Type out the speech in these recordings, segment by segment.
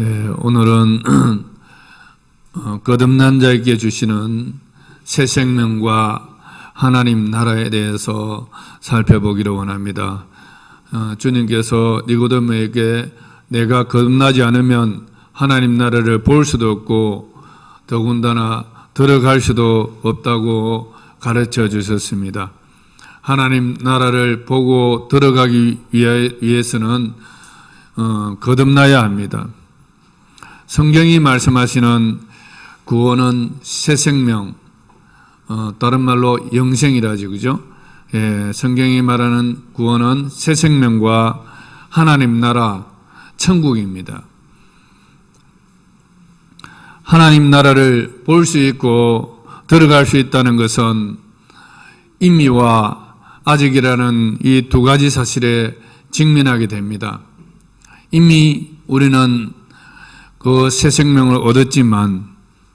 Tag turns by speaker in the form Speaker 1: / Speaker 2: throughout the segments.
Speaker 1: 오늘은 거듭난 자에게 주시는 새 생명과 하나님 나라에 대해서 살펴보기를 원합니다. 주님께서 니고데모에게 내가 거듭나지 않으면 하나님 나라를 볼 수도 없고 더군다나 들어갈 수도 없다고 가르쳐 주셨습니다. 하나님 나라를 보고 들어가기 위해서는 거듭나야 합니다. 성경이 말씀하시는 구원은 새 생명, 다른 말로 영생이라지, 그죠? 성경이 말하는 구원은 새 생명과 하나님 나라, 천국입니다. 하나님 나라를 볼 수 있고 들어갈 수 있다는 것은 임의와 아직이라는 이 두 가지 사실에 직면하게 됩니다. 이미 우리는 그 새 생명을 얻었지만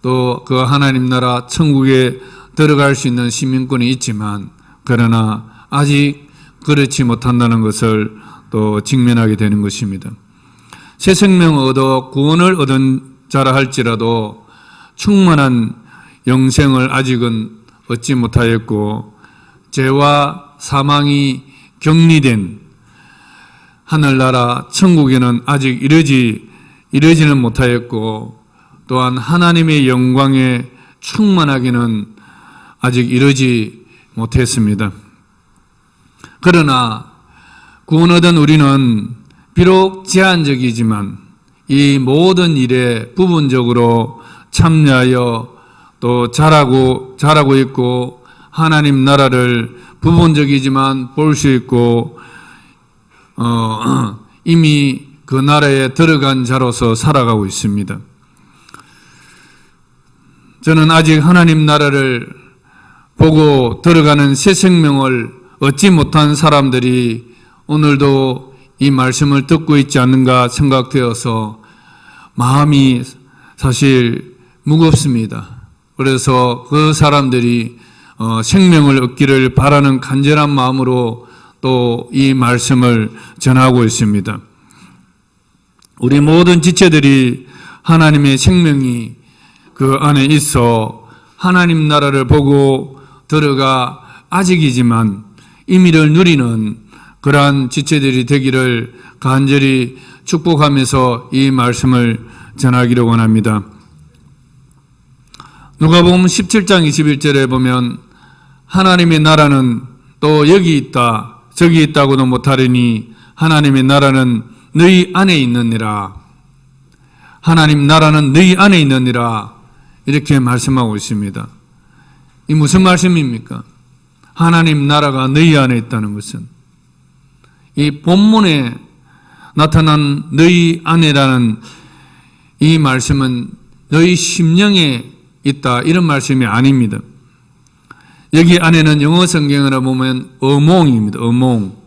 Speaker 1: 또 그 하나님 나라 천국에 들어갈 수 있는 시민권이 있지만 그러나 아직 그렇지 못한다는 것을 또 직면하게 되는 것입니다. 새 생명을 얻어 구원을 얻은 자라 할지라도 충만한 영생을 아직은 얻지 못하였고 죄와 사망이 격리된 하늘나라 천국에는 아직 이르지는 못하였고 또한 하나님의 영광에 충만하기는 아직 이르지 못했습니다. 그러나 구원 얻은 우리는 비록 제한적이지만 이 모든 일에 부분적으로 참여하여 또 잘하고 있고 하나님 나라를 부분적이지만 볼 수 있고 이미 그 나라에 들어간 자로서 살아가고 있습니다. 저는 아직 하나님 나라를 보고 들어가는 새 생명을 얻지 못한 사람들이 오늘도 이 말씀을 듣고 있지 않는가 생각되어서 마음이 사실 무겁습니다. 그래서 그 사람들이 생명을 얻기를 바라는 간절한 마음으로 또 이 말씀을 전하고 있습니다. 우리 모든 지체들이 하나님의 생명이 그 안에 있어 하나님 나라를 보고 들어가 아직이지만 임의를 누리는 그러한 지체들이 되기를 간절히 축복하면서 이 말씀을 전하기를 원합니다. 누가복음 17장 21절에 보면 하나님의 나라는 또 여기 있다 저기 있다고도 못하리니 하나님의 나라는 너희 안에 있느니라. 하나님 나라는 너희 안에 있느니라. 이렇게 말씀하고 있습니다. 이 무슨 말씀입니까? 하나님 나라가 너희 안에 있다는 것은 이 본문에 나타난 너희 안에라는 이 말씀은 너희 심령에 있다 이런 말씀이 아닙니다. 여기 안에는 영어 성경으로 보면 어몽입니다. 어몽.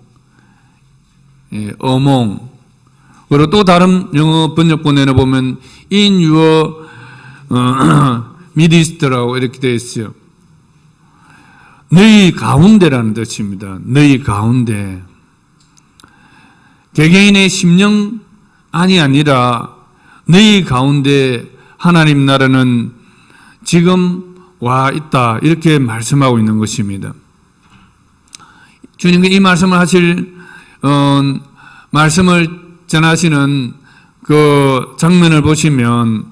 Speaker 1: 어몽. 그리고 또 다른 영어 번역본에는 보면 in your midst라고 이렇게 되어 있어요. 너희 가운데라는 뜻입니다. 너희 가운데. 개개인의 심령 안이 아니라 너희 가운데 하나님 나라는 지금 와 있다 이렇게 말씀하고 있는 것입니다. 주님께 이 말씀을 하실 말씀을 전하시는 그 장면을 보시면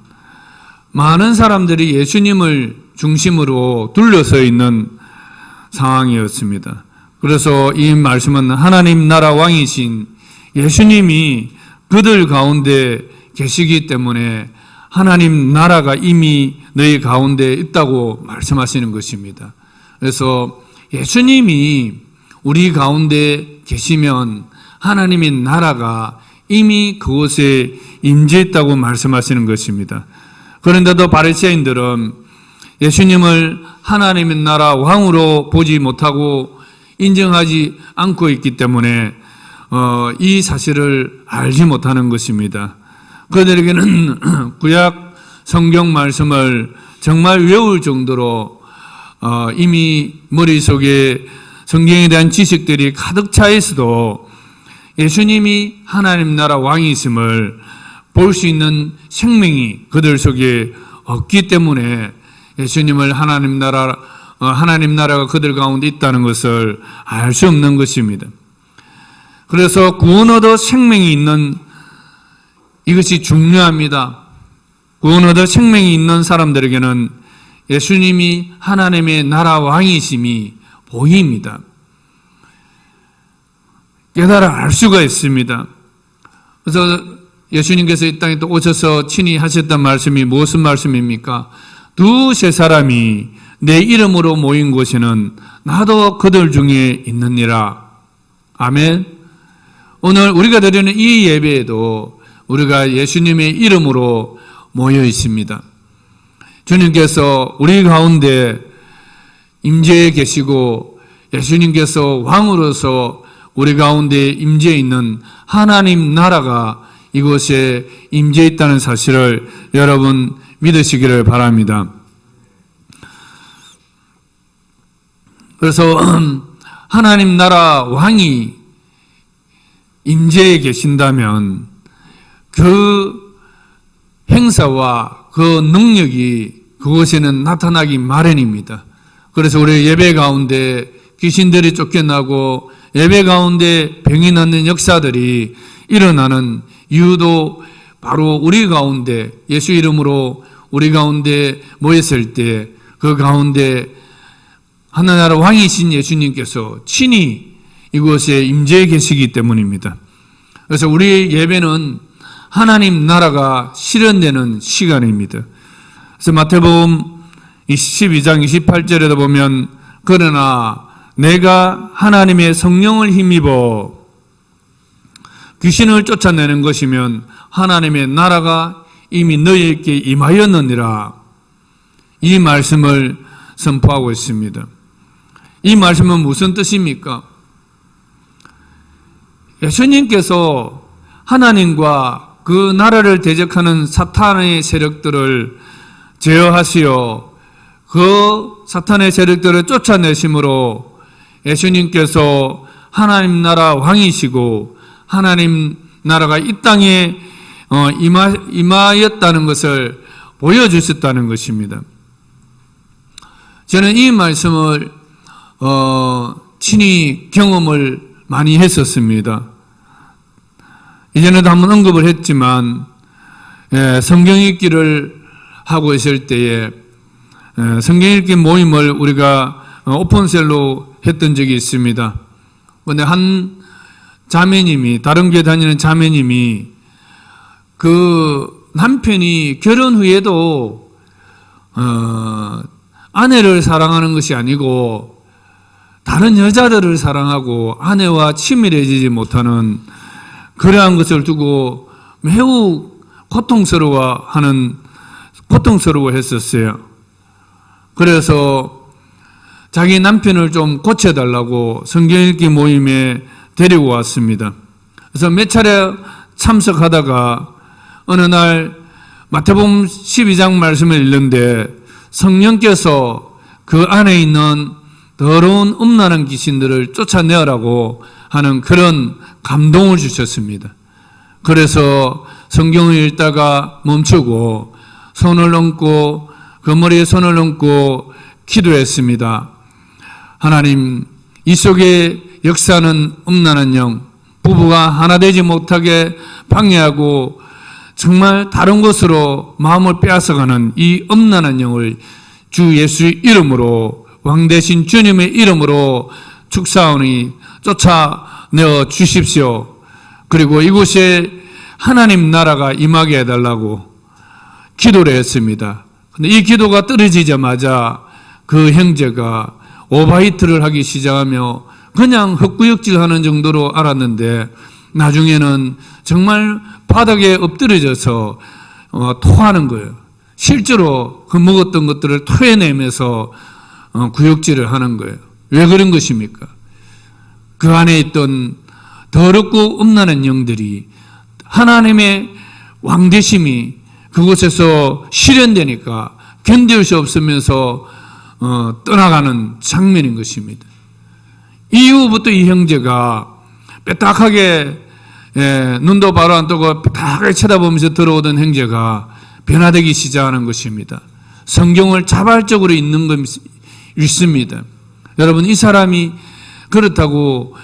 Speaker 1: 많은 사람들이 예수님을 중심으로 둘러서 있는 상황이었습니다. 그래서 이 말씀은 하나님 나라 왕이신 예수님이 그들 가운데 계시기 때문에 하나님 나라가 이미 너희 가운데 있다고 말씀하시는 것입니다. 그래서 예수님이 우리 가운데 계시면 하나님의 나라가 이미 그곳에 임재했다고 말씀하시는 것입니다. 그런데도 바리새인들은 예수님을 하나님의 나라 왕으로 보지 못하고 인정하지 않고 있기 때문에 이 사실을 알지 못하는 것입니다. 그들에게는 구약 성경 말씀을 정말 외울 정도로 이미 머릿속에 성경에 대한 지식들이 가득 차 있어도 예수님이 하나님 나라 왕이심을 볼 수 있는 생명이 그들 속에 없기 때문에 예수님을 하나님 나라가 그들 가운데 있다는 것을 알 수 없는 것입니다. 그래서 구원 얻어 생명이 있는 이것이 중요합니다. 구원 얻어 생명이 있는 사람들에게는 예수님이 하나님의 나라 왕이심이 보입니다. 깨달아 알 수가 있습니다. 그래서 예수님께서 이 땅에 또 오셔서 친히 하셨던 말씀이 무슨 말씀입니까? 두세 사람이 내 이름으로 모인 곳에는 나도 그들 중에 있느니라. 아멘. 오늘 우리가 드리는 이 예배에도 우리가 예수님의 이름으로 모여 있습니다. 주님께서 우리 가운데 임재해 계시고 예수님께서 왕으로서 우리 가운데 임재해 있는 하나님 나라가 이곳에 임재해 있다는 사실을 여러분 믿으시기를 바랍니다. 그래서 하나님 나라 왕이 임재해 계신다면 그 행사와 그 능력이 그곳에는 나타나기 마련입니다. 그래서 우리 예배 가운데 귀신들이 쫓겨나고 예배 가운데 병이 낫는 역사들이 일어나는 이유도 바로 우리 가운데 예수 이름으로 우리 가운데 모였을 때 그 가운데 하나나라 왕이신 예수님께서 친히 이곳에 임재해 계시기 때문입니다. 그래서 우리 예배는 하나님 나라가 실현되는 시간입니다. 그래서 마태복음 12장 28절에도 보면 그러나 내가 하나님의 성령을 힘입어 귀신을 쫓아내는 것이면 하나님의 나라가 이미 너희에게 임하였느니라. 이 말씀을 선포하고 있습니다. 이 말씀은 무슨 뜻입니까? 예수님께서 하나님과 그 나라를 대적하는 사탄의 세력들을 제어하시어 그 사탄의 세력들을 쫓아내심으로 예수님께서 하나님 나라 왕이시고 하나님 나라가 이 땅에 임하였다는 것을 보여주셨다는 것입니다. 저는 이 말씀을 친히 경험을 많이 했었습니다. 이전에도 한번 언급을 했지만 성경 읽기를 하고 있을 때에 성경 읽기 모임을 우리가 오픈셀로 했던 적이 있습니다. 그런데 한 자매님이 다른 교회 다니는 자매님이 그 남편이 결혼 후에도 아내를 사랑하는 것이 아니고 다른 여자들을 사랑하고 아내와 친밀해지지 못하는 그러한 것을 두고 매우 고통스러워했었어요. 그래서 자기 남편을 좀 고쳐달라고 성경 읽기 모임에 데리고 왔습니다. 그래서 몇 차례 참석하다가 어느 날 마태복음 12장 말씀을 읽는데 성령께서 그 안에 있는 더러운 음란한 귀신들을 쫓아내라고 하는 그런 감동을 주셨습니다. 그래서 성경을 읽다가 멈추고 손을 얹고 그 머리에 손을 얹고 기도했습니다. 하나님, 이 속에 역사는 음란한 영, 부부가 하나 되지 못하게 방해하고 정말 다른 곳으로 마음을 빼앗아가는 이 음란한 영을 주 예수 이름으로 왕 대신 주님의 이름으로 축사하오니 쫓아내어 주십시오. 그리고 이곳에 하나님 나라가 임하게 해달라고 기도를 했습니다. 근데 이 기도가 떨어지자마자 그 형제가 오바이트를 하기 시작하며 그냥 헛구역질하는 정도로 알았는데 나중에는 정말 바닥에 엎드려져서 토하는 거예요. 실제로 그 먹었던 것들을 토해내면서 구역질을 하는 거예요. 왜 그런 것입니까? 그 안에 있던 더럽고 음란한 영들이 하나님의 왕대심이 그곳에서 실현되니까 견딜 수 없으면서 떠나가는 장면인 것입니다. 이후부터 이 형제가 빼딱하게 눈도 바로 안 뜨고 다하게 쳐다보면서 들어오던 형제가 변화되기 시작하는 것입니다. 성경을 자발적으로 읽습니다. 여러분, 이 사람이 그렇다고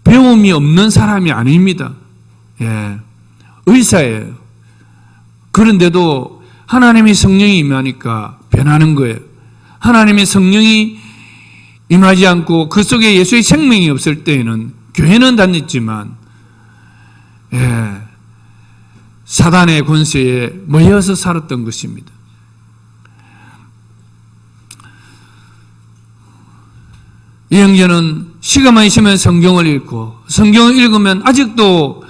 Speaker 1: 배움이 없는 사람이 아닙니다. 의사예요. 그런데도 하나님의 성령이 임하니까 변하는 거예요. 하나님의 성령이 임하지 않고 그 속에 예수의 생명이 없을 때에는 교회는 다녔지만 사단의 권세에 모여서 살았던 것입니다. 이 형제는 시간만 있으면 성경을 읽고 성경을 읽으면 아직도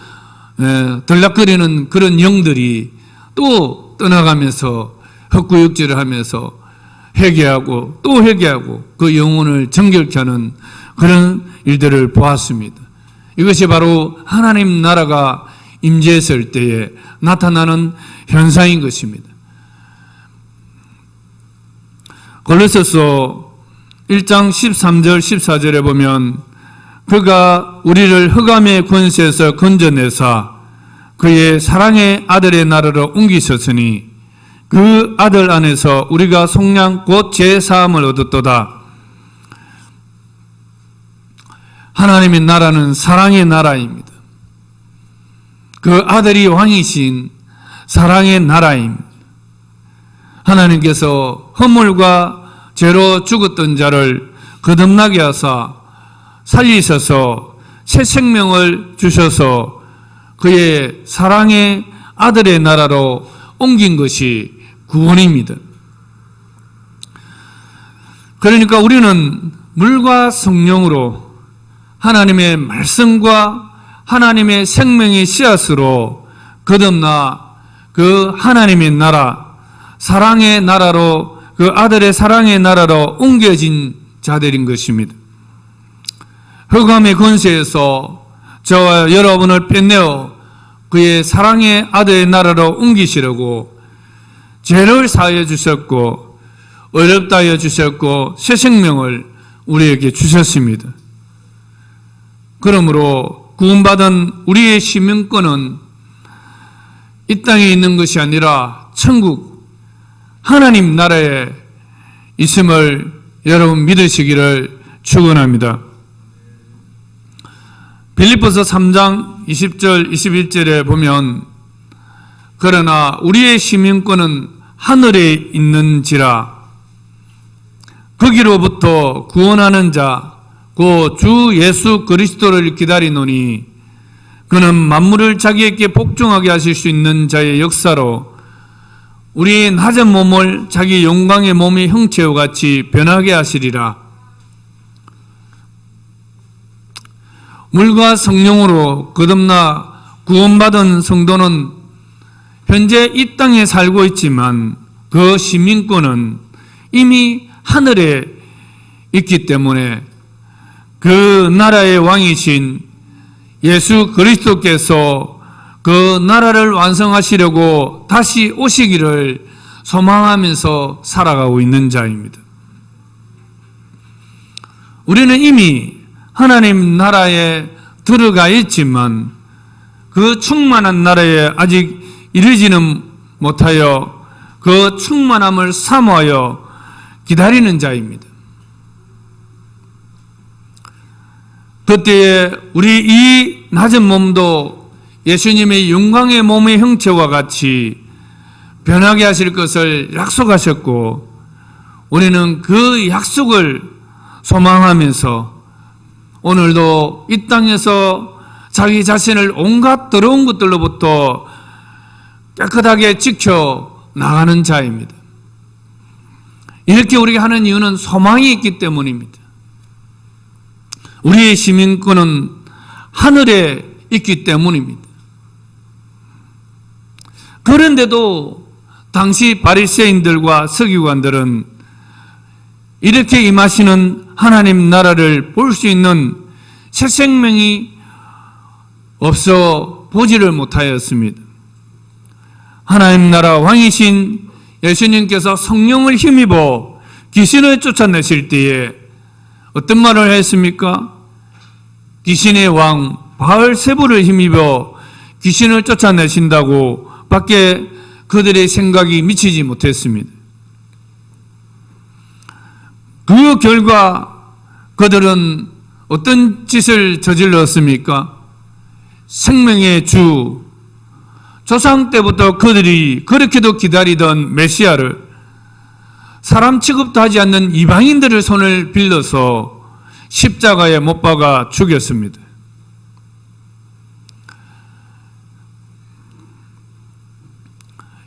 Speaker 1: 들락거리는 그런 영들이 또 떠나가면서 헛구역질을 하면서 회개하고 또 회개하고 그 영혼을 정결케 하는 그런 일들을 보았습니다. 이것이 바로 하나님 나라가 임재했을 때에 나타나는 현상인 것입니다. 골로새서 1장 13절 14절에 보면 그가 우리를 흑암의 권세에서 건져내사 그의 사랑의 아들의 나라로 옮기셨으니 그 아들 안에서 우리가 속량 곧 죄사함을 얻었도다. 하나님의 나라는 사랑의 나라입니다. 그 아들이 왕이신 사랑의 나라입니다. 하나님께서 허물과 죄로 죽었던 자를 거듭나게 하사 살리셔서 새 생명을 주셔서 그의 사랑의 아들의 나라로 옮긴 것이 구원입니다. 그러니까 우리는 물과 성령으로 하나님의 말씀과 하나님의 생명의 씨앗으로 거듭나 그 하나님의 나라, 사랑의 나라로 그 아들의 사랑의 나라로 옮겨진 자들인 것입니다. 흑암의 권세에서 저와 여러분을 빼내어 그의 사랑의 아들의 나라로 옮기시려고 죄를 사하여 주셨고 어렵다 하여 주셨고 새 생명을 우리에게 주셨습니다. 그러므로 구원받은 우리의 시민권은 이 땅에 있는 것이 아니라 천국 하나님 나라에 있음을 여러분 믿으시기를 축원합니다. 빌립보서 3장 20절 21절에 보면 그러나 우리의 시민권은 하늘에 있는지라 거기로부터 구원하는 자 곧 주 예수 그리스도를 기다리노니 그는 만물을 자기에게 복종하게 하실 수 있는 자의 역사로 우리의 낮은 몸을 자기 영광의 몸의 형체와 같이 변하게 하시리라. 물과 성령으로 거듭나 구원받은 성도는 현재 이 땅에 살고 있지만 그 시민권은 이미 하늘에 있기 때문에 그 나라의 왕이신 예수 그리스도께서 그 나라를 완성하시려고 다시 오시기를 소망하면서 살아가고 있는 자입니다. 우리는 이미 하나님 나라에 들어가 있지만 그 충만한 나라에 아직 이르지는 못하여 그 충만함을 사모하여 기다리는 자입니다. 그때에 우리 이 낮은 몸도 예수님의 영광의 몸의 형체와 같이 변하게 하실 것을 약속하셨고 우리는 그 약속을 소망하면서 오늘도 이 땅에서 자기 자신을 온갖 더러운 것들로부터 깨끗하게 지켜 나가는 자입니다. 이렇게 우리가 하는 이유는 소망이 있기 때문입니다. 우리의 시민권은 하늘에 있기 때문입니다. 그런데도 당시 바리새인들과 서기관들은 이렇게 임하시는 하나님 나라를 볼 수 있는 새 생명이 없어 보지를 못하였습니다. 하나님 나라 왕이신 예수님께서 성령을 힘입어 귀신을 쫓아내실 때에 어떤 말을 했습니까? 귀신의 왕 바알세부를 힘입어 귀신을 쫓아내신다고 밖에 그들의 생각이 미치지 못했습니다. 그 결과 그들은 어떤 짓을 저질렀습니까? 생명의 주, 조상 때부터 그들이 그렇게도 기다리던 메시아를 사람 취급도 하지 않는 이방인들의 손을 빌려서 십자가에 못 박아 죽였습니다.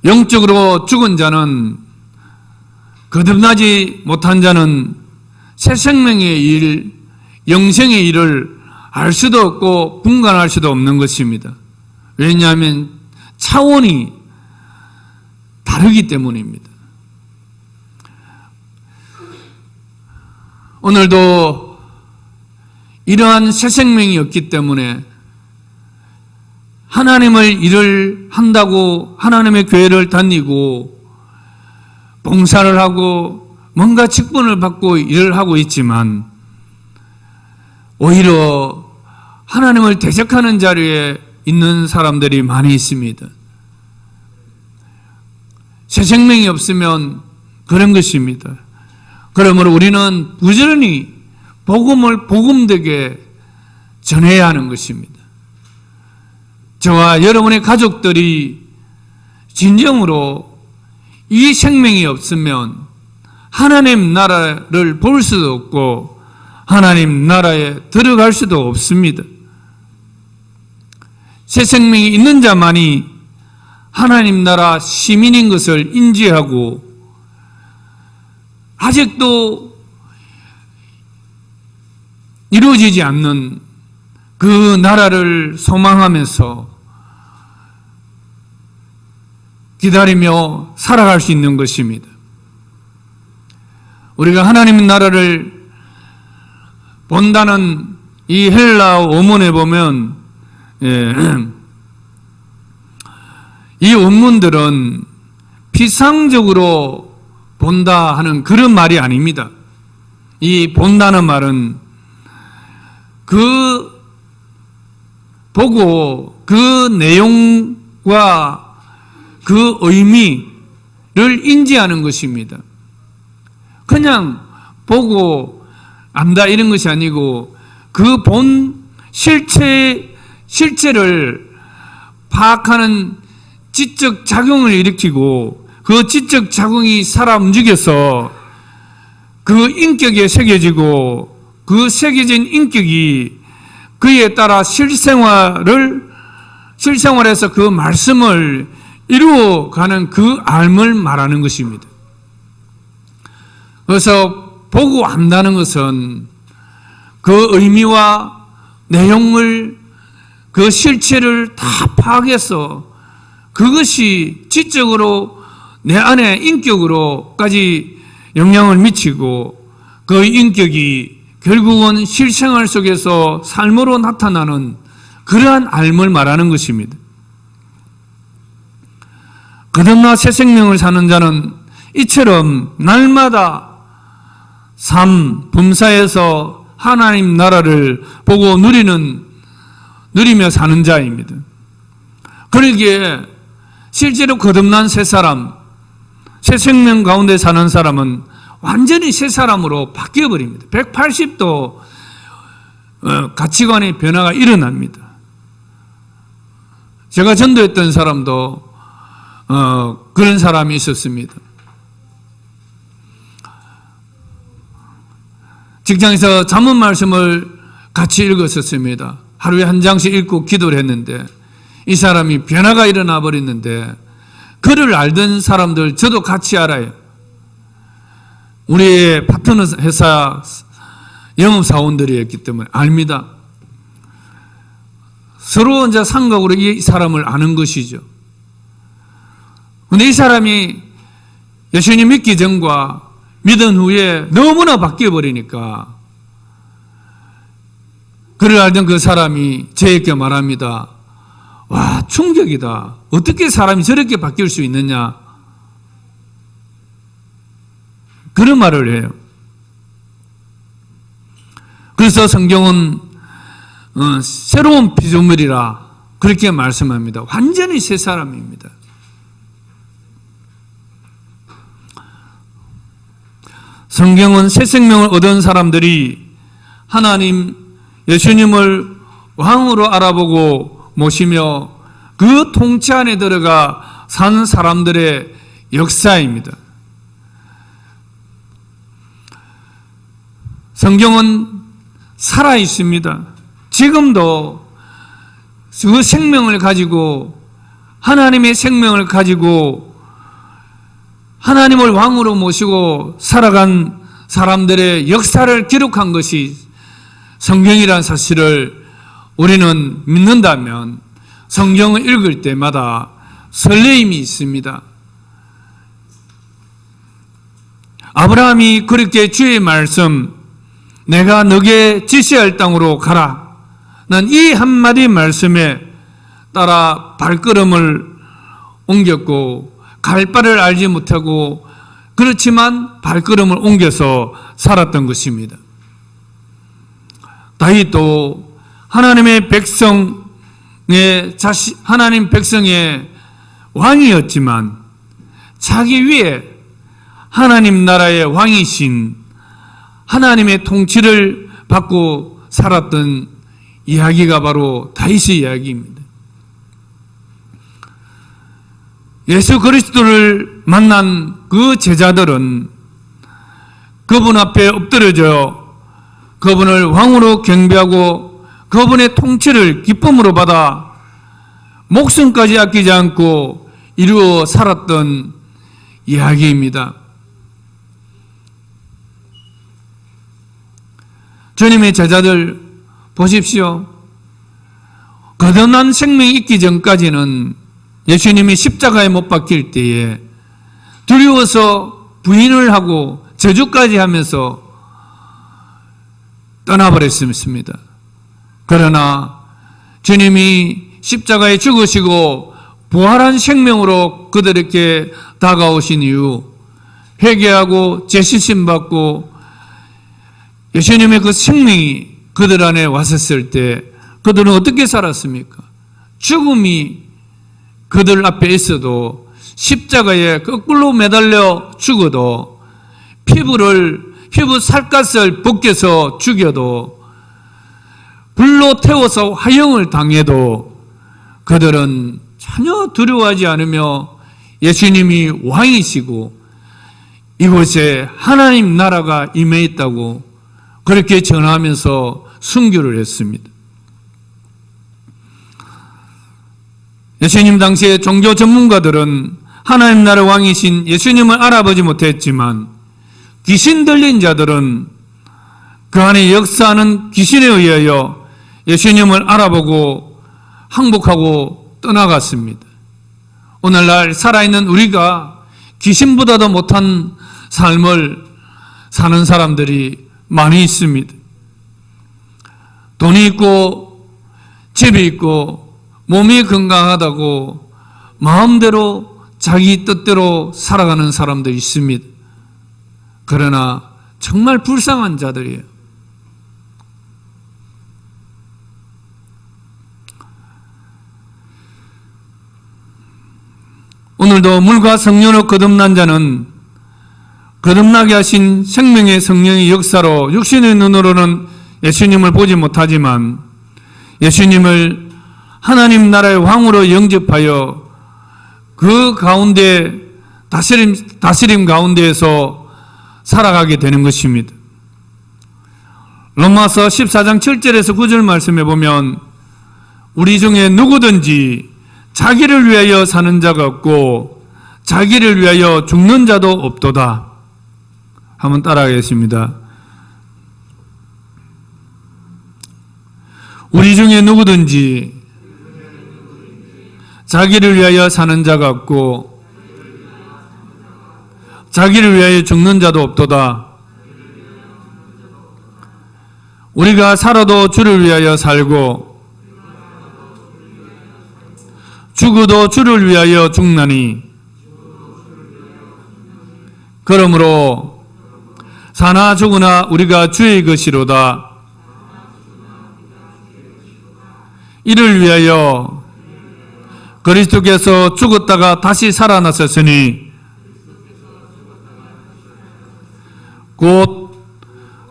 Speaker 1: 영적으로 죽은 자는, 거듭나지 못한 자는 새 생명의 일, 영생의 일을 알 수도 없고 분간할 수도 없는 것입니다. 왜냐하면 차원이 다르기 때문입니다. 오늘도 이러한 새 생명이 없기 때문에 하나님의 일을 한다고 하나님의 교회를 다니고 봉사를 하고 뭔가 직분을 받고 일을 하고 있지만 오히려 하나님을 대적하는 자리에 있는 사람들이 많이 있습니다. 새 생명이 없으면 그런 것입니다. 그러므로 우리는 부지런히 복음을 복음되게 전해야 하는 것입니다. 저와 여러분의 가족들이 진정으로 이 생명이 없으면 하나님 나라를 볼 수도 없고 하나님 나라에 들어갈 수도 없습니다. 새 생명이 있는 자만이 하나님 나라 시민인 것을 인지하고 아직도 이루어지지 않는 그 나라를 소망하면서 기다리며 살아갈 수 있는 것입니다. 우리가 하나님 나라를 본다는 이 헬라 원문에 보면 이 원문들은 피상적으로 본다 하는 그런 말이 아닙니다. 이 본다는 말은 그 보고 그 내용과 그 의미를 인지하는 것입니다. 그냥 보고 안다 이런 것이 아니고 그 본 실체를 파악하는 지적 작용을 일으키고 그 지적 작용이 살아 움직여서 그 인격에 새겨지고 그 새겨진 인격이 그에 따라 실생활에서 그 말씀을 이루어가는 그 알을 말하는 것입니다. 그래서 보고 안다는 것은 그 의미와 내용을 그 실체를 다 파악해서 그것이 지적으로 내 안에 인격으로까지 영향을 미치고 그 인격이 결국은 실생활 속에서 삶으로 나타나는 그러한 알을 말하는 것입니다. 거듭나 새 생명을 사는 자는 이처럼 날마다 삶, 범사에서 하나님 나라를 보고 누리며 사는 자입니다. 그러기에 실제로 거듭난 새 사람, 새 생명 가운데 사는 사람은 완전히 새 사람으로 바뀌어버립니다. 180도 가치관의 변화가 일어납니다. 제가 전도했던 사람도 그런 사람이 있었습니다. 직장에서 잠언 말씀을 같이 읽었었습니다. 하루에 한 장씩 읽고 기도를 했는데 이 사람이 변화가 일어나 버렸는데 그를 알던 사람들 저도 같이 알아요. 우리의 파트너 회사 영업사원들이었기 때문에 압니다. 서로 이제 상각으로 이 사람을 아는 것이죠. 근데 이 사람이 예수님 믿기 전과 믿은 후에 너무나 바뀌어버리니까 그를 알던 그 사람이 저에게 말합니다. 와, 충격이다. 어떻게 사람이 저렇게 바뀔 수 있느냐. 그런 말을 해요. 그래서 성경은 새로운 피조물이라 그렇게 말씀합니다. 완전히 새 사람입니다. 성경은 새 생명을 얻은 사람들이 하나님 예수님을 왕으로 알아보고 모시며 그 통치 안에 들어가 산 사람들의 역사입니다. 성경은 살아 있습니다. 지금도 그 생명을 가지고 하나님의 생명을 가지고 하나님을 왕으로 모시고 살아간 사람들의 역사를 기록한 것이 성경이라는 사실을 우리는 믿는다면 성경을 읽을 때마다 설레임이 있습니다. 아브라함이 그렇게 주의 말씀, 내가 너게 지시할 땅으로 가라, 난 이 한마디 말씀에 따라 발걸음을 옮겼고 갈 바를 알지 못하고 그렇지만 발걸음을 옮겨서 살았던 것입니다. 다윗도 하나님의 하나님 백성의 왕이었지만 자기 위에 하나님 나라의 왕이신 하나님의 통치를 받고 살았던 이야기가 바로 다윗의 이야기입니다. 예수 그리스도를 만난 그 제자들은 그분 앞에 엎드려져 그분을 왕으로 경배하고 그분의 통치를 기쁨으로 받아 목숨까지 아끼지 않고 이루어 살았던 이야기입니다. 주님의 제자들 보십시오. 거듭난 생명이 있기 전까지는 예수님이 십자가에 못 박힐 때에 두려워서 부인을 하고 저주까지 하면서 떠나버렸습니다. 그러나 주님이 십자가에 죽으시고 부활한 생명으로 그들에게 다가오신 이후 회개하고 재시심 받고 예수님의 그 생명이 그들 안에 왔었을 때 그들은 어떻게 살았습니까? 죽음이 그들 앞에 있어도 십자가에 거꾸로 매달려 죽어도 피부 살갗을 벗겨서 죽여도 불로 태워서 화형을 당해도 그들은 전혀 두려워하지 않으며 예수님이 왕이시고 이곳에 하나님 나라가 임해 있다고 그렇게 전하면서 순교를 했습니다. 예수님 당시의 종교 전문가들은 하나님 나라 왕이신 예수님을 알아보지 못했지만 귀신 들린 자들은 그 안에 역사하는 귀신에 의하여 예수님을 알아보고 항복하고 떠나갔습니다. 오늘날 살아있는 우리가 귀신보다도 못한 삶을 사는 사람들이 많이 있습니다. 돈이 있고 집이 있고 몸이 건강하다고 마음대로 자기 뜻대로 살아가는 사람도 있습니다. 그러나 정말 불쌍한 자들이에요. 오늘도 물과 성령으로 거듭난 자는 거듭나게 하신 생명의 성령의 역사로 육신의 눈으로는 예수님을 보지 못하지만 예수님을 하나님 나라의 왕으로 영접하여 그 가운데 다스림 가운데에서 살아가게 되는 것입니다. 로마서 14장 7절에서 9절 말씀에 보면 우리 중에 누구든지 자기를 위하여 사는 자가 없고 자기를 위하여 죽는 자도 없도다. 한번 따라하겠습니다. 우리 중에 누구든지 자기를 위하여 사는 자가 없고 자기를 위하여 죽는 자도 없도다. 우리가 살아도 주를 위하여 살고 죽어도 주를 위하여 죽나니 그러므로 사나 죽으나 우리가 주의 것이로다. 이를 위하여 그리스도께서 죽었다가 다시 살아나셨으니 곧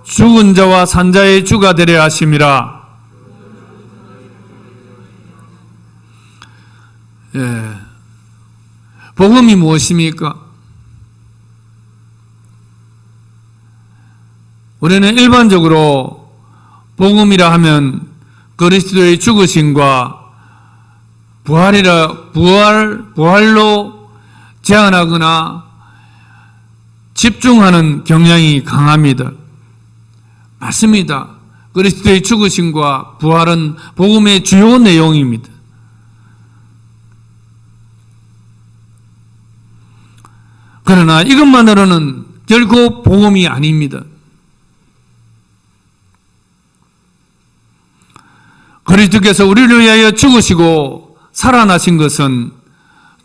Speaker 1: 죽은 자와 산 자의 주가 되려 하심이라. 복음이 무엇입니까? 우리는 일반적으로 복음이라 하면 그리스도의 죽으심과 부활로 제한하거나 집중하는 경향이 강합니다. 맞습니다. 그리스도의 죽으심과 부활은 복음의 주요 내용입니다. 그러나 이것만으로는 결코 복음이 아닙니다. 그리스도께서 우리를 위하여 죽으시고 살아나신 것은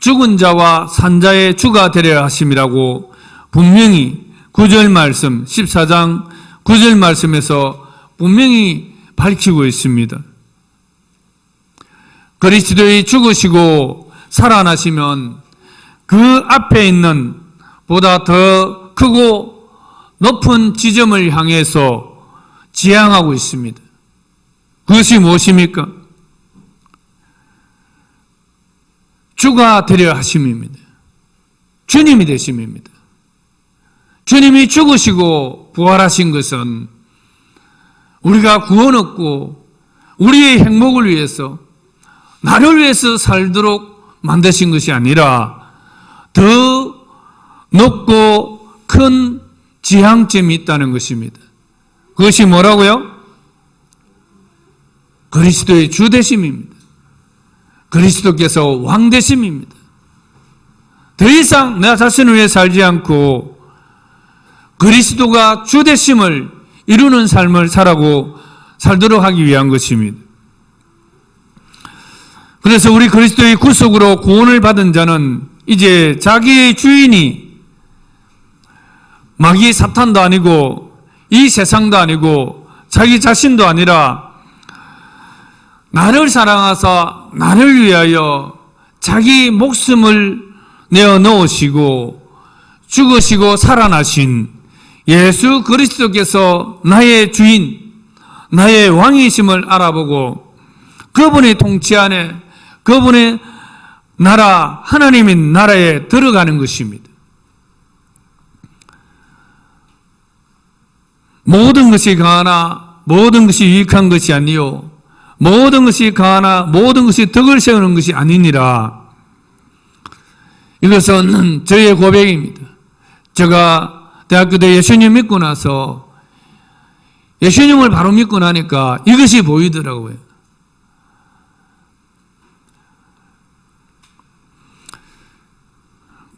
Speaker 1: 죽은 자와 산 자의 주가 되려 하심이라고 분명히 9절 말씀, 14장 9절 말씀에서 분명히 밝히고 있습니다. 그리스도의 죽으시고 살아나시면 그 앞에 있는 보다 더 크고 높은 지점을 향해서 지향하고 있습니다. 그것이 무엇입니까? 주가 되려 하심입니다. 주님이 되심입니다. 주님이 죽으시고 부활하신 것은 우리가 구원 얻고 우리의 행복을 위해서 나를 위해서 살도록 만드신 것이 아니라 더 높고 큰 지향점이 있다는 것입니다. 그것이 뭐라고요? 그리스도의 주 되심입니다. 그리스도께서 왕 되심입니다. 더 이상 내 자신을 위해 살지 않고 그리스도가 주 되심을 이루는 삶을 살도록 하기 위한 것입니다. 그래서 우리 그리스도의 구속으로 구원을 받은 자는 이제 자기의 주인이 마귀 사탄도 아니고 이 세상도 아니고 자기 자신도 아니라 나를 사랑하사 나를 위하여 자기 목숨을 내어 놓으시고 죽으시고 살아나신 예수 그리스도께서 나의 주인, 나의 왕이심을 알아보고 그분의 통치 안에 그분의 나라, 하나님의 나라에 들어가는 것입니다. 모든 것이 강하나 모든 것이 유익한 것이 아니요 모든 것이 강하나 모든 것이 덕을 세우는 것이 아니니라. 이것은 저의 고백입니다. 제가 대학교 때 예수님 믿고 나서 예수님을 바로 믿고 나니까 이것이 보이더라고요.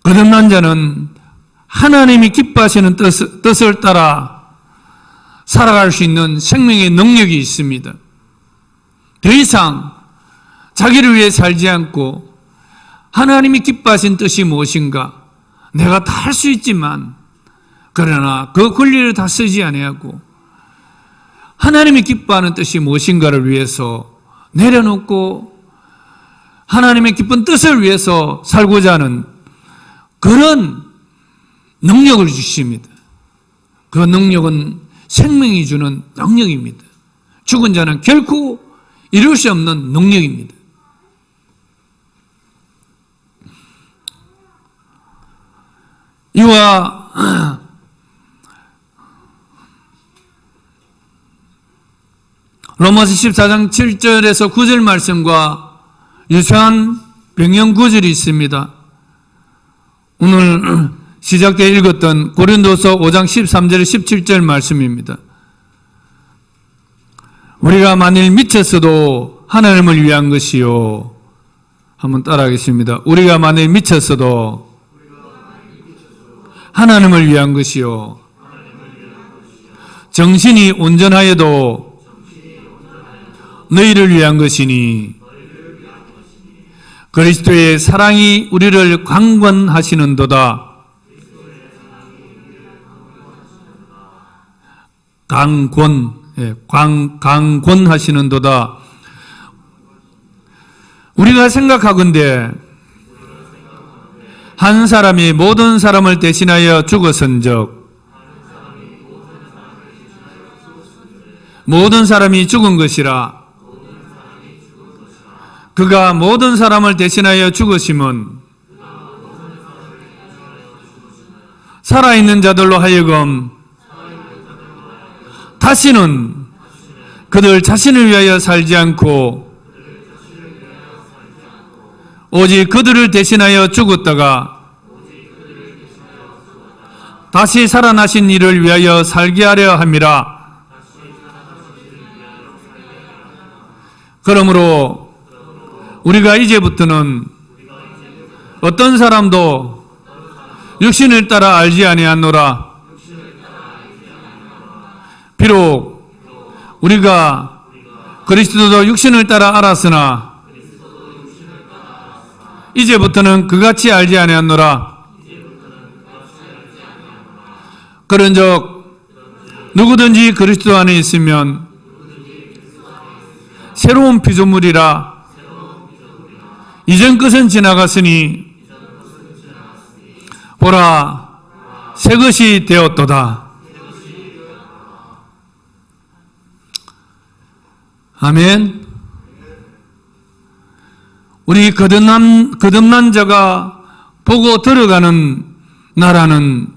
Speaker 1: 거듭난 자는 하나님이 기뻐하시는 뜻을 따라 살아갈 수 있는 생명의 능력이 있습니다. 더 이상 자기를 위해 살지 않고 하나님이 기뻐하신 뜻이 무엇인가 내가 다 할 수 있지만 그러나 그 권리를 다 쓰지 아니하고 하나님이 기뻐하는 뜻이 무엇인가를 위해서 내려놓고 하나님의 기쁜 뜻을 위해서 살고자 하는 그런 능력을 주십니다. 그 능력은 생명이 주는 능력입니다. 죽은 자는 결코 이룰 수 없는 능력입니다. 이와 로마서 14장 7절에서 9절 말씀과 유사한 병영 구절이 있습니다. 오늘 시작 때 읽었던 고린도서 5장 13절 17절 말씀입니다. 우리가 만일 미쳤어도 하나님을 위한 것이요. 한번 따라하겠습니다. 우리가 만일 미쳤어도 하나님을 위한 것이요. 정신이 온전하여도 너희를 위한 것이니 그리스도의 사랑이 우리를 강권하시는도다. 강권하시는도다. 우리가 생각하건대 한 사람이 모든 사람을 대신하여 죽었은즉 모든 사람이 죽은 것이라. 그가 모든 사람을 대신하여 죽으심은 살아있는 자들로 하여금 다시는 그들 자신을 위하여 살지 않고 오직 그들을 대신하여 죽었다가 다시 살아나신 이를 위하여 살게 하려 함이라. 그러므로 우리가 이제부터는 어떤 사람도 육신을 따라 알지 아니하노라. 비록 우리가 그리스도도 육신을 따라 알았으나 이제부터는 그같이 알지 아니하노라. 그런즉 누구든지 그리스도 안에 있으면 새로운 피조물이라. 이전 것은 지나갔으니 보라 새 것이 되었도다. 아멘. 우리 거듭난 자가 보고 들어가는 나라는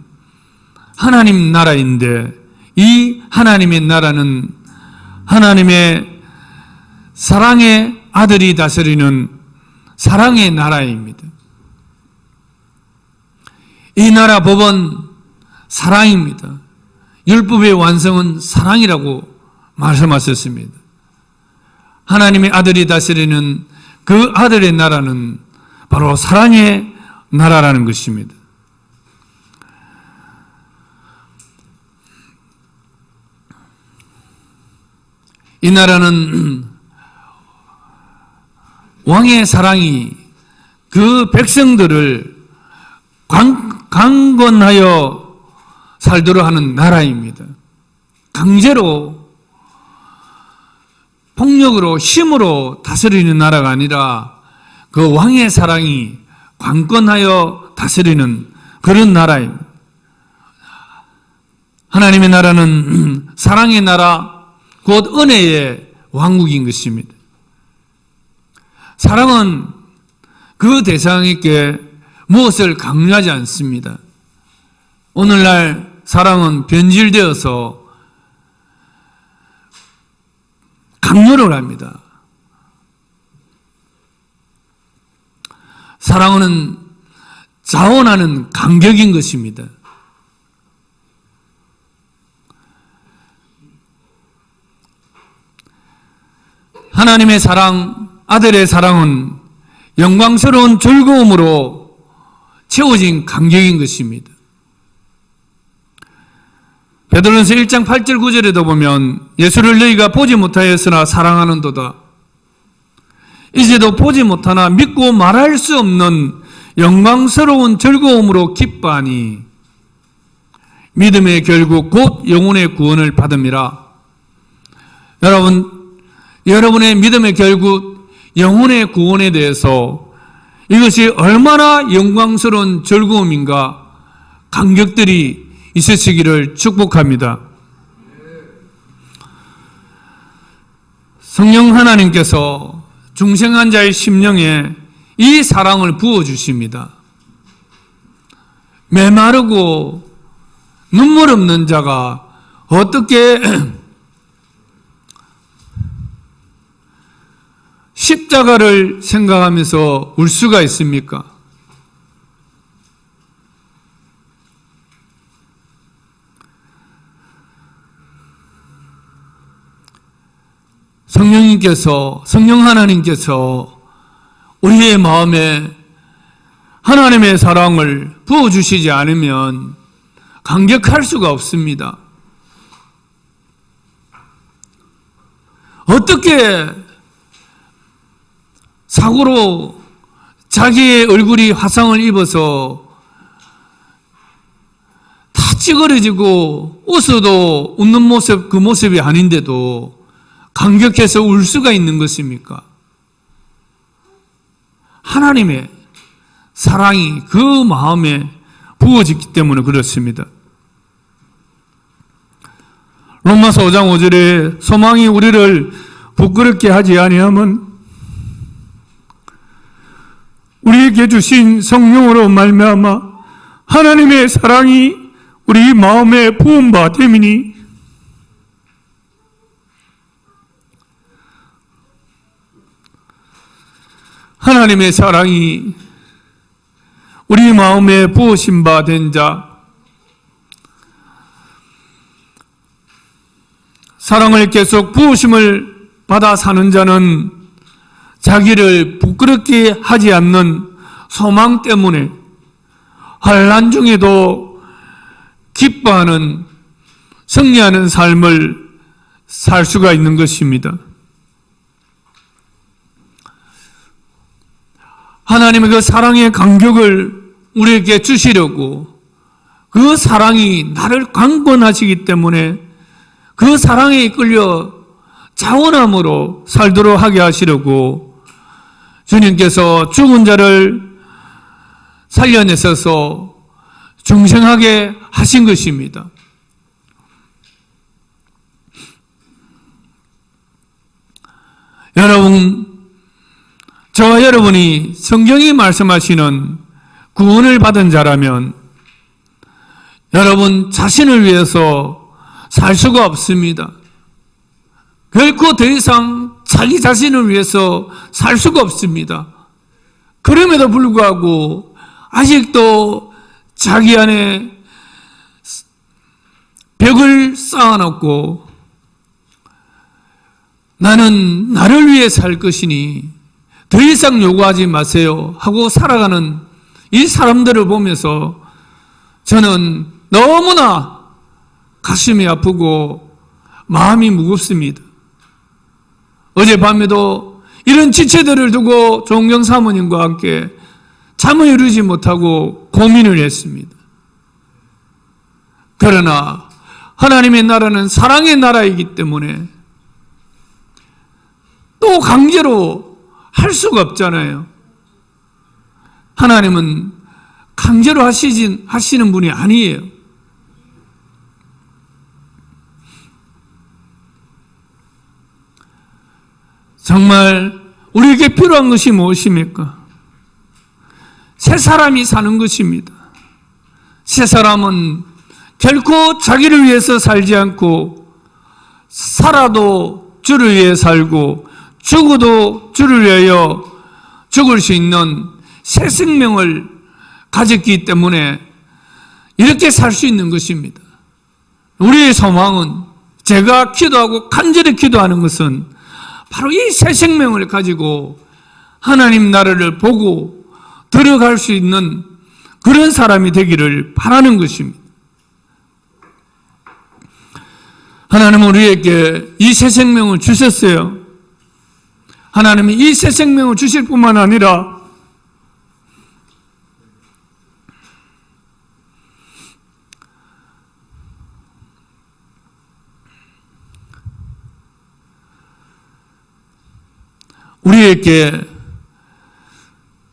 Speaker 1: 하나님 나라인데, 이 하나님의 나라는 하나님의 사랑의 아들이 다스리는 사랑의 나라입니다. 이 나라 법은 사랑입니다. 율법의 완성은 사랑이라고 말씀하셨습니다. 하나님의 아들이 다스리는 그 아들의 나라는 바로 사랑의 나라라는 것입니다. 이 나라는 왕의 사랑이 그 백성들을 강권하여 살도록 하는 나라입니다. 강제로, 폭력으로, 힘으로 다스리는 나라가 아니라 그 왕의 사랑이 강권하여 다스리는 그런 나라입니다. 하나님의 나라는 사랑의 나라, 곧 은혜의 왕국인 것입니다. 사랑은 그 대상에게 무엇을 강요하지 않습니다. 오늘날 사랑은 변질되어서 강요를 합니다. 사랑은 자원하는 간격인 것입니다. 하나님의 사랑, 아들의 사랑은 영광스러운 즐거움으로 채워진 간격인 것입니다. 베드로전서 1장 8절 9절에도 보면 예수를 너희가 보지 못하였으나 사랑하는도다. 이제도 보지 못하나 믿고 말할 수 없는 영광스러운 즐거움으로 기뻐하니 믿음의 결국 곧 영혼의 구원을 받음이라. 여러분의 믿음의 결국 영혼의 구원에 대해서 이것이 얼마나 영광스러운 즐거움인가 감격들이 있으시기를 축복합니다. 성령 하나님께서 중생한 자의 심령에 이 사랑을 부어주십니다. 메마르고 눈물 없는 자가 어떻게 십자가를 생각하면서 울 수가 있습니까? 성령 하나님께서 우리의 마음에 하나님의 사랑을 부어주시지 않으면 감격할 수가 없습니다. 어떻게 사고로 자기의 얼굴이 화상을 입어서 다 찌그러지고 웃어도 웃는 모습, 그 모습이 아닌데도 감격해서 울 수가 있는 것입니까? 하나님의 사랑이 그 마음에 부어졌기 때문에 그렇습니다. 로마서 5장 5절에 소망이 우리를 부끄럽게 하지 아니하면 우리에게 주신 성령으로 말미암아 하나님의 사랑이 우리 마음에 부은 바 됨이니 하나님의 사랑이 우리 마음에 부으신 바 된 자, 사랑을 계속 부으심을 받아 사는 자는 자기를 부끄럽게 하지 않는 소망 때문에 환난 중에도 기뻐하는 승리하는 삶을 살 수가 있는 것입니다. 하나님의 그 사랑의 간격을 우리에게 주시려고 그 사랑이 나를 강권하시기 때문에 그 사랑에 이끌려 자원함으로 살도록 하게 하시려고 주님께서 죽은 자를 살려내셔서 중생하게 하신 것입니다. 여러분, 저와 여러분이 성경이 말씀하시는 구원을 받은 자라면 여러분 자신을 위해서 살 수가 없습니다. 결코 더 이상 자기 자신을 위해서 살 수가 없습니다. 그럼에도 불구하고 아직도 자기 안에 벽을 쌓아놓고 나는 나를 위해 살 것이니 더 이상 요구하지 마세요 하고 살아가는 이 사람들을 보면서 저는 너무나 가슴이 아프고 마음이 무겁습니다. 어젯밤에도 이런 지체들을 두고 종경 사모님과 함께 잠을 이루지 못하고 고민을 했습니다. 그러나 하나님의 나라는 사랑의 나라이기 때문에 또 강제로 할 수가 없잖아요. 하나님은 강제로 하시는 분이 아니에요. 정말 우리에게 필요한 것이 무엇입니까? 새 사람이 사는 것입니다. 새 사람은 결코 자기를 위해서 살지 않고 살아도 주를 위해 살고 죽어도 주를 위하여 죽을 수 있는 새 생명을 가졌기 때문에 이렇게 살 수 있는 것입니다. 우리의 소망은 제가 기도하고 간절히 기도하는 것은 바로 이 새 생명을 가지고 하나님 나라를 보고 들어갈 수 있는 그런 사람이 되기를 바라는 것입니다. 하나님은 우리에게 이 새 생명을 주셨어요. 하나님이 이 새 생명을 주실 뿐만 아니라 우리에게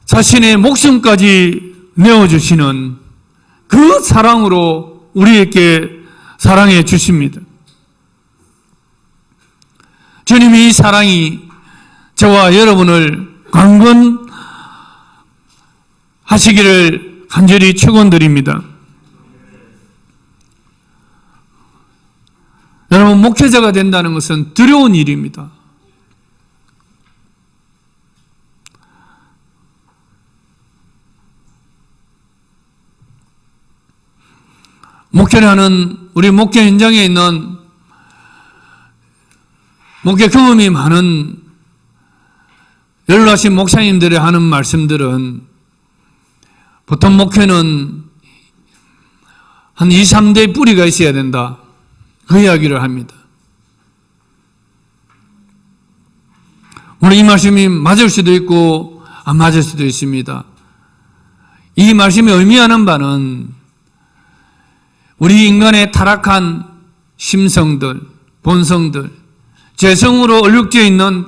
Speaker 1: 자신의 목숨까지 내어주시는 그 사랑으로 우리에게 사랑해 주십니다. 주님이 이 사랑이 저와 여러분을 강건하시기를 간절히 축원드립니다. 여러분, 목회자가 된다는 것은 두려운 일입니다. 목회라는 우리 목회 현장에 있는 목회 경험이 많은 연로하신 목사님들이 하는 말씀들은 보통 목회는 한 2, 3대의 뿌리가 있어야 된다. 그 이야기를 합니다. 물론 이 말씀이 맞을 수도 있고 안 맞을 수도 있습니다. 이 말씀이 의미하는 바는 우리 인간의 타락한 심성들, 본성들, 죄성으로 얼룩져 있는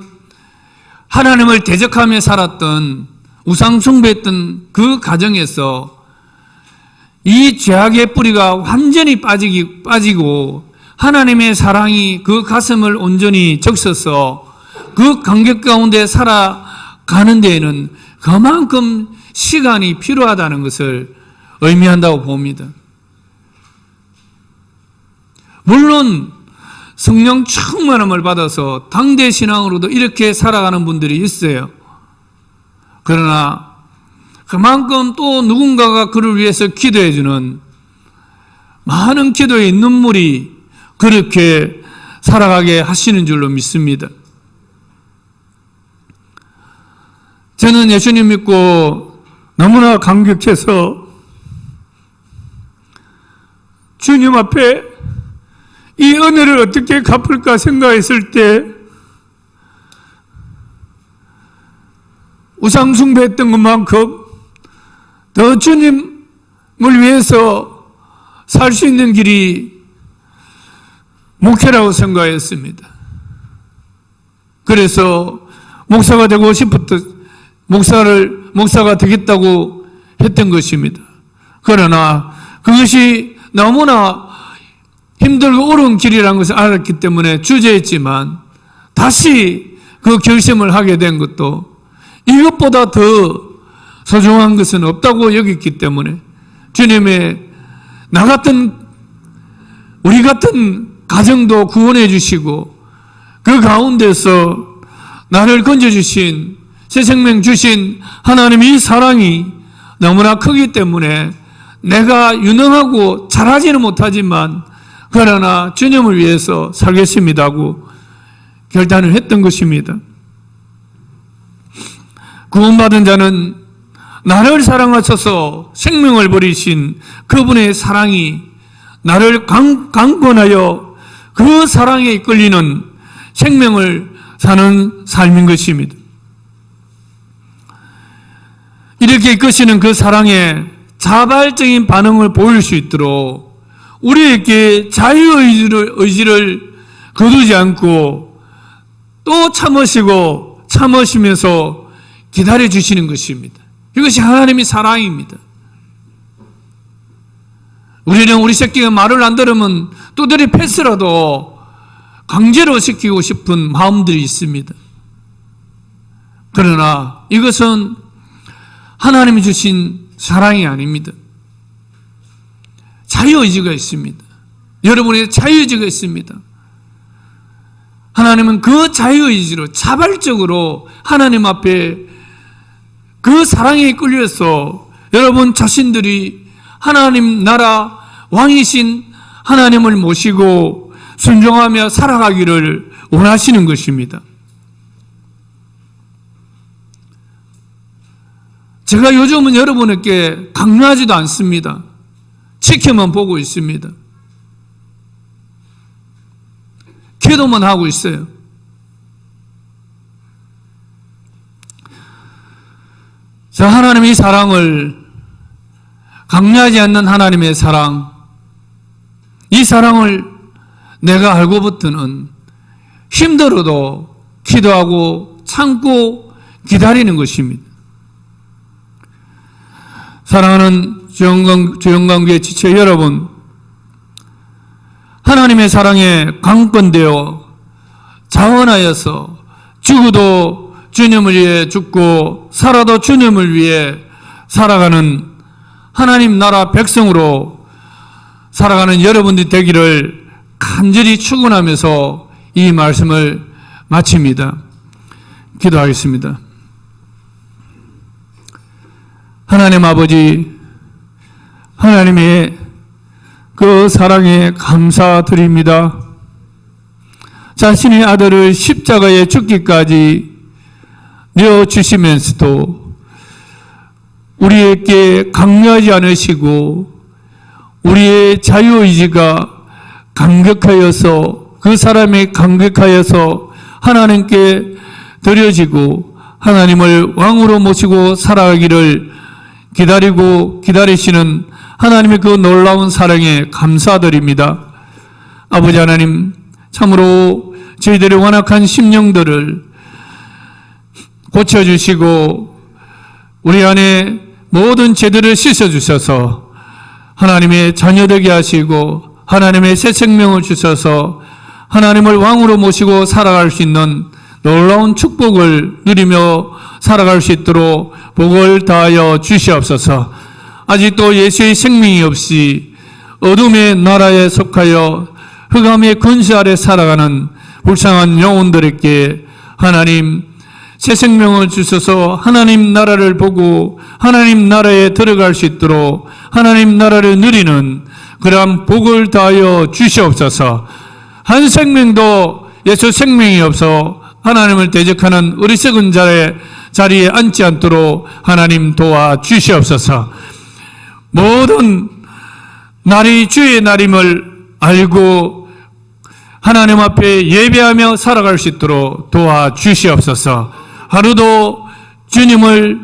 Speaker 1: 하나님을 대적하며 살았던 우상 숭배했던 그 가정에서 이 죄악의 뿌리가 완전히 빠지고 하나님의 사랑이 그 가슴을 온전히 적셔서 그 간격 가운데 살아가는 데에는 그만큼 시간이 필요하다는 것을 의미한다고 봅니다. 물론 성령 충만함을 받아서 당대 신앙으로도 이렇게 살아가는 분들이 있어요. 그러나 그만큼 또 누군가가 그를 위해서 기도해주는 많은 기도의 눈물이 그렇게 살아가게 하시는 줄로 믿습니다. 저는 예수님 믿고 너무나 감격해서 주님 앞에 이 은혜를 어떻게 갚을까 생각했을 때 우상 숭배했던 것만큼 더 주님을 위해서 살 수 있는 길이 목회라고 생각했습니다. 그래서 목사가 되고 싶었던 목사가 되겠다고 했던 것입니다. 그러나 그것이 너무나 힘들고 어려운 길이라는 것을 알았기 때문에 주저했지만 다시 그 결심을 하게 된 것도 이것보다 더 소중한 것은 없다고 여겼기 때문에 주님의 우리 같은 가정도 구원해 주시고 그 가운데서 나를 건져주신 새 생명 주신 하나님의 사랑이 너무나 크기 때문에 내가 유능하고 잘하지는 못하지만 그러나 주님을 위해서 살겠습니다 하고 결단을 했던 것입니다. 구원받은 자는 나를 사랑하셔서 생명을 버리신 그분의 사랑이 나를 강권하여 그 사랑에 이끌리는 생명을 사는 삶인 것입니다. 이렇게 이끄시는 그 사랑에 자발적인 반응을 보일 수 있도록 우리에게 자유의지를 거두지 않고 또 참으시면서 기다려 주시는 것입니다. 이것이 하나님의 사랑입니다. 우리는 우리 새끼가 말을 안 들으면 두드려 패스라도 강제로 시키고 싶은 마음들이 있습니다. 그러나 이것은 하나님이 주신 사랑이 아닙니다. 자유의지가 있습니다. 여러분의 자유의지가 있습니다. 하나님은 그 자유의지로 자발적으로 하나님 앞에 그 사랑에 끌려서 여러분 자신들이 하나님 나라 왕이신 하나님을 모시고 순종하며 살아가기를 원하시는 것입니다. 제가 요즘은 여러분에게 강요하지도 않습니다. 지켜만 보고 있습니다. 기도만 하고 있어요. 자, 하나님의 사랑을 강요하지 않는 하나님의 사랑, 이 사랑을 내가 알고부터는 힘들어도 기도하고 참고 기다리는 것입니다. 사랑하는 주영광교회 지체 여러분, 하나님의 사랑에 강권되어 자원하여서 죽어도 주님을 위해 죽고 살아도 주님을 위해 살아가는 하나님 나라 백성으로 살아가는 여러분들이 되기를 간절히 축원하면서 이 말씀을 마칩니다. 기도하겠습니다. 하나님 아버지, 하나님의 그 사랑에 감사드립니다. 자신의 아들을 십자가에 죽기까지 내어주시면서도 우리에게 강요하지 않으시고 우리의 자유의지가 감격하여서 그 사람이 감격하여서 하나님께 드려지고 하나님을 왕으로 모시고 살아가기를 기다리시는 하나님의 그 놀라운 사랑에 감사드립니다. 아버지 하나님, 참으로 저희들의 완악한 심령들을 고쳐주시고 우리 안에 모든 죄들을 씻어주셔서 하나님의 자녀되게 하시고 하나님의 새 생명을 주셔서 하나님을 왕으로 모시고 살아갈 수 있는 놀라운 축복을 누리며 살아갈 수 있도록 복을 다하여 주시옵소서. 아직도 예수의 생명이 없이 어둠의 나라에 속하여 흑암의 권세 아래 살아가는 불쌍한 영혼들에게 하나님 새 생명을 주셔서 하나님 나라를 보고 하나님 나라에 들어갈 수 있도록 하나님 나라를 누리는 그러한 복을 다하여 주시옵소서. 한 생명도 예수 생명이 없어 하나님을 대적하는 어리석은 자리에 앉지 않도록 하나님 도와 주시옵소서. 모든 날이 주의 날임을 알고 하나님 앞에 예배하며 살아갈 수 있도록 도와 주시옵소서. 하루도 주님을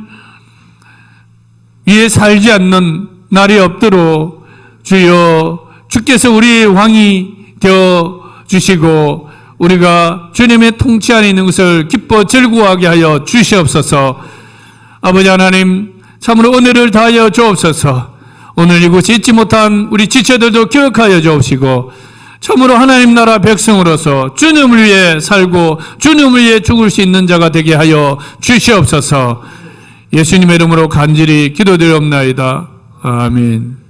Speaker 1: 위해 살지 않는 날이 없도록 주여 주께서 우리의 왕이 되어 주시고 우리가 주님의 통치 안에 있는 것을 기뻐 즐거워하게 하여 주시옵소서. 아버지 하나님 참으로 은혜를 다하여 주옵소서. 오늘 이곳에 있지 못한 우리 지체들도 기억하여 주옵시고 참으로 하나님 나라 백성으로서 주님을 위해 살고 주님을 위해 죽을 수 있는 자가 되게 하여 주시옵소서. 예수님의 이름으로 간절히 기도드리옵나이다. 아멘.